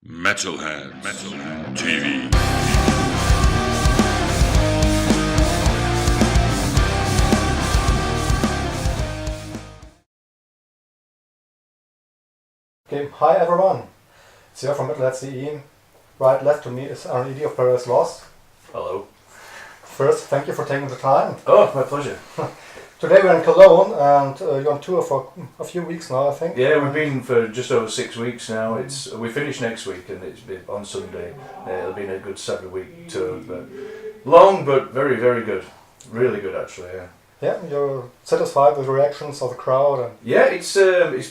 Metal-heads.de. Okay, hi everyone, it's here from metal-heads.de. Right left to me is Aedy of Paradise Lost. Hello. First, thank you for taking the time. Oh, my pleasure. Today we're in Cologne and you're on tour for a few weeks now, I think. Yeah, we've been for just over 6 weeks now. We finish next week and it's been on Sunday. It'll be a good 7-week tour, but long but very, very good. Really good actually. Yeah. Yeah, you're satisfied with the reactions of the crowd? And Yeah, it's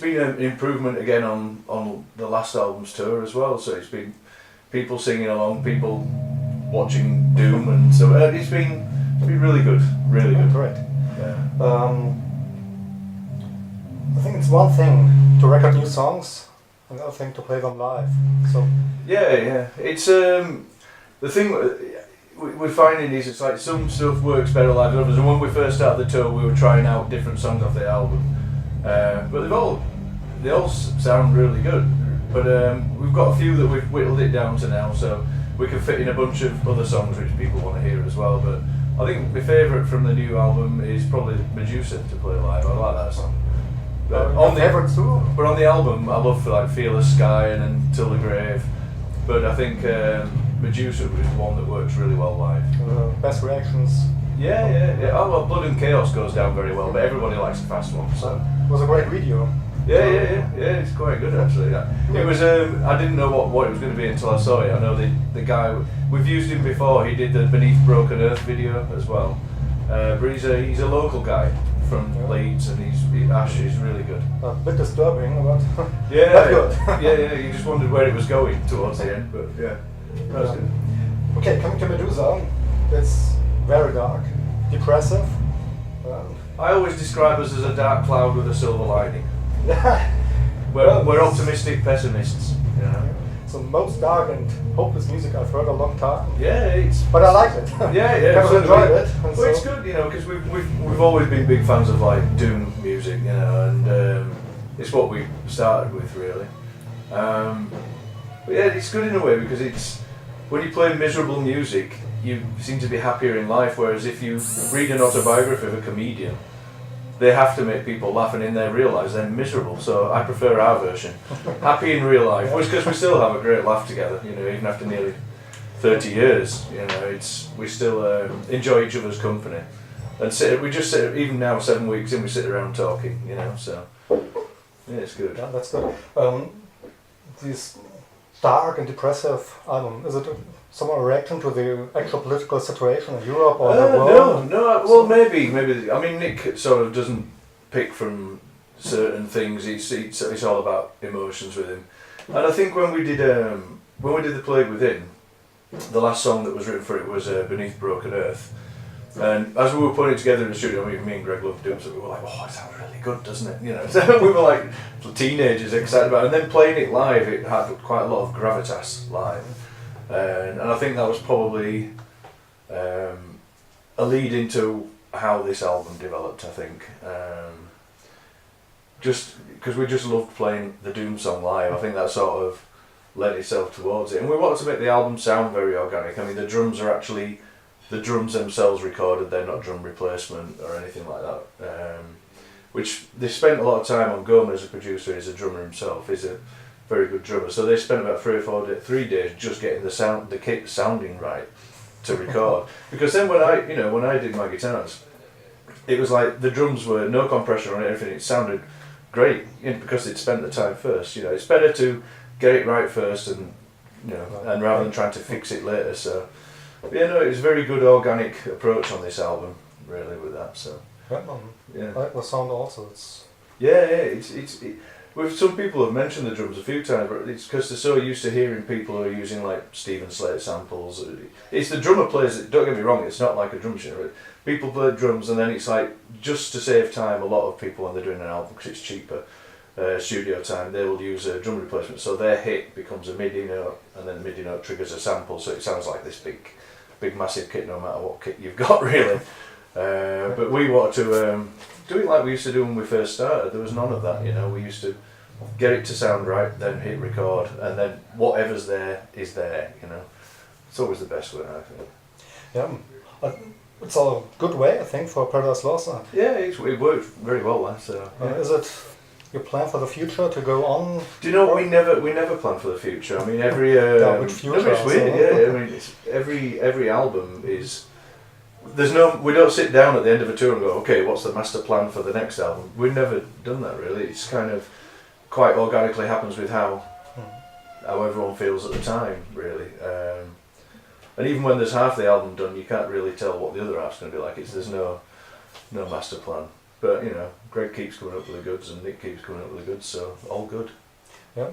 been an improvement again on the last album's tour as well. So it's been people singing along, people watching Doom, and so it's been really good, really good. Great. Yeah. I think it's one thing to record new songs, another thing to play them live. So Yeah. It's the thing we're finding is it's like some stuff works better live than others. And when we first started the tour, we were trying out different songs off the album, but they all sound really good. But we've got a few that we've whittled it down to now, so we can fit in a bunch of other songs which people want to hear as well. But I think my favourite from the new album is probably Medusa to play live. I like that song. But on the album, I love like Feel the Sky and then Till the Grave. But I think Medusa is one that works really well live. Best reactions. Yeah. Oh well, Blood and Chaos goes down very well, but everybody likes the fast one. So It was a great video. yeah, it's quite good actually. It was. I didn't know what it was going to be until I saw it. I know the guy we've used him before. He did the Beneath Broken Earth video as well. But he's a local guy from Leeds, and Ash is really good. A bit disturbing, but Yeah, good. yeah. You just wondered where it was going towards the end, but yeah, that was good. Okay, coming to Medusa, it's very dark, depressive. I always describe us as a dark cloud with a silver lining. Well, We're optimistic pessimists, you know. It's the most dark and hopeless music I've heard a long time. Yeah, But I liked it. Yeah. Kind of enjoyed it. Well, it's good, you know, because we've always been big fans of like doom music, you know, and it's what we started with really. But yeah, it's good in a way because it's when you play miserable music, you seem to be happier in life. Whereas if you read an autobiography of a comedian, they have to make people laugh, and in their real lives they're miserable. So I prefer our version, happy in real life, because we still have a great laugh together. You know, even after nearly 30 years, you know, we still enjoy each other's company, and we just sit even now 7 weeks in, we sit around talking. You know, so yeah, it's good. Yeah, that's good. This dark and depressive album, is it some reaction to the actual political situation in Europe or the world? No. Well, maybe. I mean, Nick sort of doesn't pick from certain things. It's all about emotions with him. And I think when we did the Plague Within, the last song that was written for it was Beneath Broken Earth. And as we were putting it together in the studio, I mean, me and Greg loved doing so we were like, oh, it sounds really good, doesn't it? You know, so we were like teenagers excited about it. And then playing it live, it had quite a lot of gravitas live. And I think that was probably a lead into how this album developed, I think. Just because we just loved playing the Doom song live, I think that sort of led itself towards it. And we wanted to make the album sound very organic. I mean, the drums are actually the drums themselves recorded, they're not drum replacement or anything like that. Which they spent a lot of time on. Gomez, as a producer, is a drummer himself, is a very good drummer. So they spent about 3 days just getting the kit sounding right to record. Because then when I did my guitars, it was like the drums were no compressor on everything. It sounded great, you know, because they'd spent the time first. You know, it's better to get it right first, and you know, and rather than trying to fix it later. So yeah, no, it was a very good organic approach on this album, really, with that. So yeah. I like the sound also. It's some people have mentioned the drums a few times, but it's because they're so used to hearing people who are using like Stephen Slate samples. It's the drummer plays it. Don't get me wrong, it's not like a drum machine. People play drums, and then it's like, just to save time, a lot of people when they're doing an album, because it's cheaper, studio time, they will use a drum replacement. So their hit becomes a MIDI note, and then the MIDI note triggers a sample, so it sounds like this big massive kit, no matter what kit you've got, really. But we wanted to do it like we used to do when we first started. There was none of that, you know. We used to get it to sound right, then hit record, and then whatever's there is there. You know, it's always the best way, I think. Yeah, it's a good way, I think, for Paradise Lost. Yeah, it worked very well. So yeah. Is it your plan for the future to go on? Do you know we never plan for the future? I mean, every which future? no, it's weird. Yeah, I mean, it's every album is. We don't sit down at the end of a tour and go, okay, what's the master plan for the next album? We've never done that really. It's kind of quite organically happens with how everyone feels at the time, really. And even when there's half the album done, you can't really tell what the other half's going to be like. There's no master plan. But you know, Greg keeps coming up with the goods, and Nick keeps coming up with the goods, so all good. Yeah,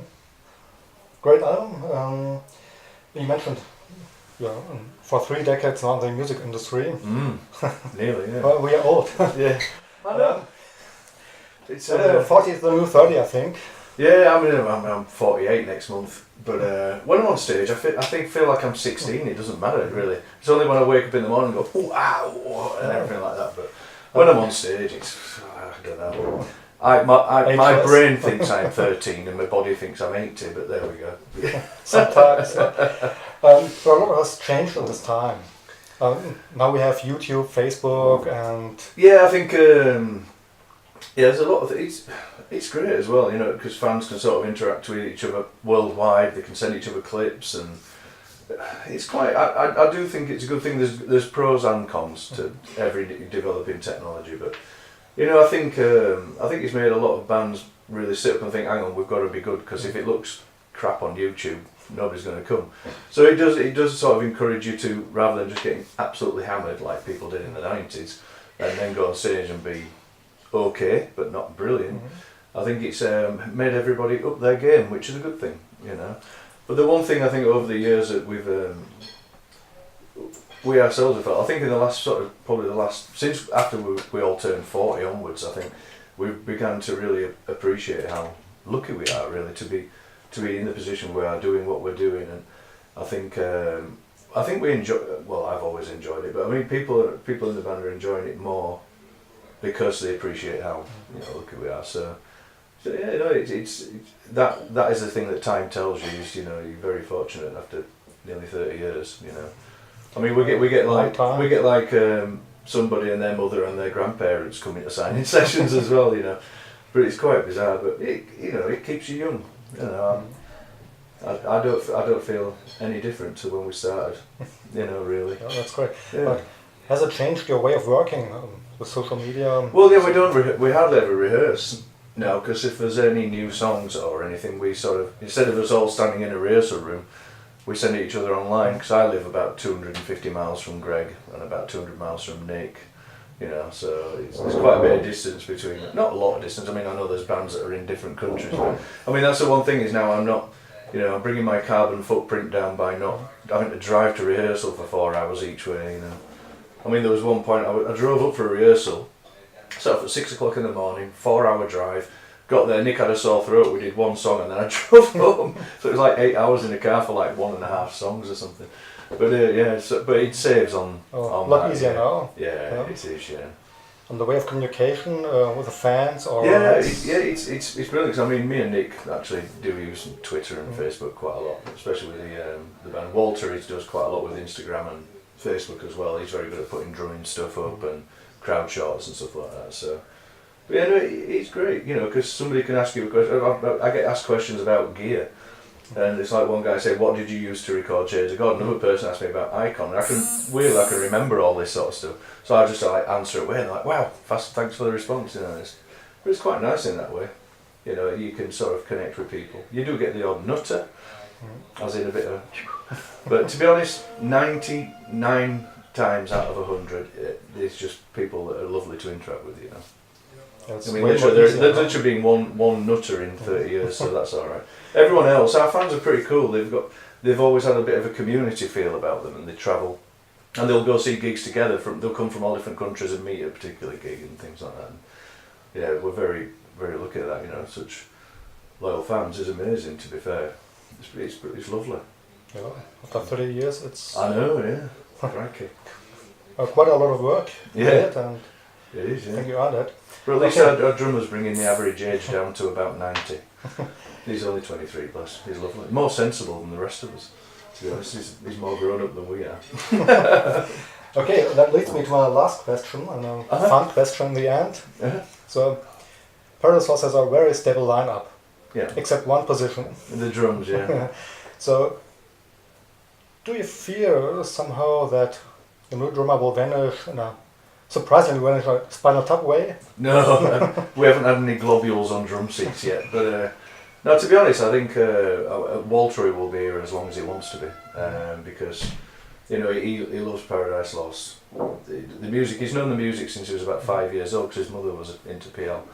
great album. You mentioned. Yeah, for 3 decades now in the music industry. Nearly, yeah. Well, we are old. Yeah, I know. It's 40 is the new 30, I think. Yeah, I mean, I'm 48 next month, but when I'm on stage, I feel like I'm 16. It doesn't matter really. It's only when I wake up in the morning and go, ooh, ow, and everything like that. But when I'm on stage, it's I don't know. My brain thinks I'm 13 and my body thinks I'm 80, but there we go. Sometimes. So a lot has changed in this time. Now we have YouTube, Facebook, and... Yeah, I think there's a lot of... It's great as well, you know, because fans can sort of interact with each other worldwide, they can send each other clips, and it's quite... I do think it's a good thing. There's pros and cons to every developing technology, but... You know, I think it's made a lot of bands really sit up and think, hang on, we've got to be good, because if it looks crap on YouTube, nobody's going to come. So it does sort of encourage you to, rather than just getting absolutely hammered like people did in the 90s, and then go on stage and be okay, but not brilliant. I think it's made everybody up their game, which is a good thing, you know. But the one thing I think over the years that we ourselves have felt, I think in the last since after we all turned 40 onwards, I think we began to really appreciate how lucky we are really to be in the position we are doing what we're doing. And I think we enjoy, well, I've always enjoyed it, but I mean people in the band are enjoying it more because they appreciate how, you know, lucky we are. So yeah, you know, it's that is the thing that time tells you, is, you know, you're very fortunate after nearly 30 years, you know. I mean, we get like somebody and their mother and their grandparents coming to signing sessions as well, you know. But it's quite bizarre. But it keeps you young. You know, I don't feel any different to when we started. You know, really. Oh, that's great. Yeah. But has it changed your way of working with social media? Well, yeah, we hardly ever rehearse now, because if there's any new songs or anything, we sort of, instead of us all standing in a rehearsal room, we send it each other online, because I live about 250 miles from Greg and about 200 miles from Nick, you know, so there's quite a bit of distance between, not a lot of distance. I mean, I know there's bands that are in different countries, but I mean, that's the one thing, is now I'm not, you know, I'm bringing my carbon footprint down by not having to drive to rehearsal for 4 hours each way, you know. I mean, there was one point I drove up for a rehearsal, set up at 6 o'clock in the morning, 4-hour drive. Got there, Nick had a sore throat, we did one song and then I drove home. So it was like 8 hours in the car for like 1.5 songs or something. But yeah, but it saves on a lot easier yeah. now. Yeah, it is, yeah. And the way of communication with the fans, or... Yeah, it's brilliant, because I mean, me and Nick actually do use Twitter and Facebook quite a lot, especially with the band. Walter does quite a lot with Instagram and Facebook as well. He's very good at putting drumming stuff up and crowd shots and stuff like that, so... But yeah, no, it's great, you know, because somebody can ask you a question. I get asked questions about gear, and it's like one guy said, "What did you use to record Shades of God?" Another person asked me about Icon, and I can remember all this sort of stuff. So I just like answer it away, and like, "Wow, thanks for the response," you know. But it's quite nice in that way, you know. You can sort of connect with people. You do get the odd nutter, as in a bit of, but to be honest, 99 times out of 100, it's just people that are lovely to interact with, you know. That's I mean, there's literally been one nutter in 30 years, so that's all right. Everyone else, our fans are pretty cool. They've always had a bit of a community feel about them, and they travel, and they'll go see gigs together. They'll come from all different countries and meet at a particular gig and things like that. And yeah, we're very, very lucky at that. You know, such loyal fans is amazing. To be fair, it's lovely. Yeah, after 30 years, it's... I know, yeah. Crikey. Quite a lot of work. Yeah. And it is, yeah. I think you are that. But at least our drummers bringing the average age down to about 90. He's only 23 plus. He's lovely. More sensible than the rest of us. To be honest, he's more grown up than we are. Okay, that leads me to my last question, and a fun question in the end. So, Paradise Lost has a very stable lineup. Yeah. Except one position. The drums, yeah. So, do you fear somehow that the new drummer will vanish in a surprisingly vanish a Spinal Tap way? No, we haven't had any globules on drum seats yet. But no, to be honest, I think Walter will be here as long as he wants to be, because you know he loves Paradise Lost. The music, he's known the music since he was about 5 years old because his mother was into PL,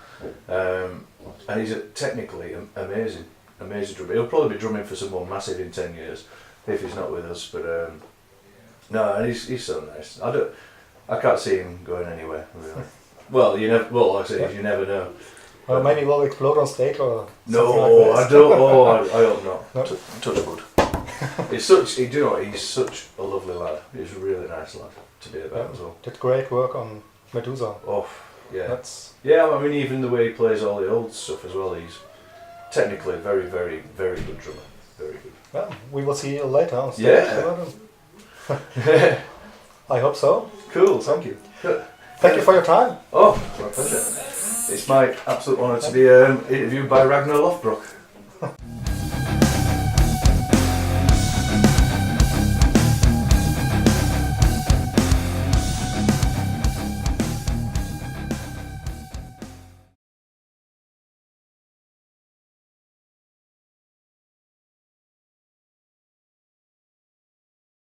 and he's technically amazing drummer. He'll probably be drumming for someone massive in 10 years if he's not with us. But no, and he's so nice. I can't see him going anywhere really. Well, like I say, you never know. Or maybe we'll explode on stage or no, something like that. I don't. Oh, I hope not. No. Touch wood. He's such a lovely lad. He's a really nice lad to be about as well. Did great work on Medusa. Oh, yeah. Yeah, I mean, even the way he plays all the old stuff as well. He's technically a very, very, very good drummer. Very good. Well, we will see you later on stage. Yeah. I hope so. Cool. Thank you. Thank you for your time. Oh, my pleasure. It's my absolute honour to be interviewed by Ragnar Lothbrok.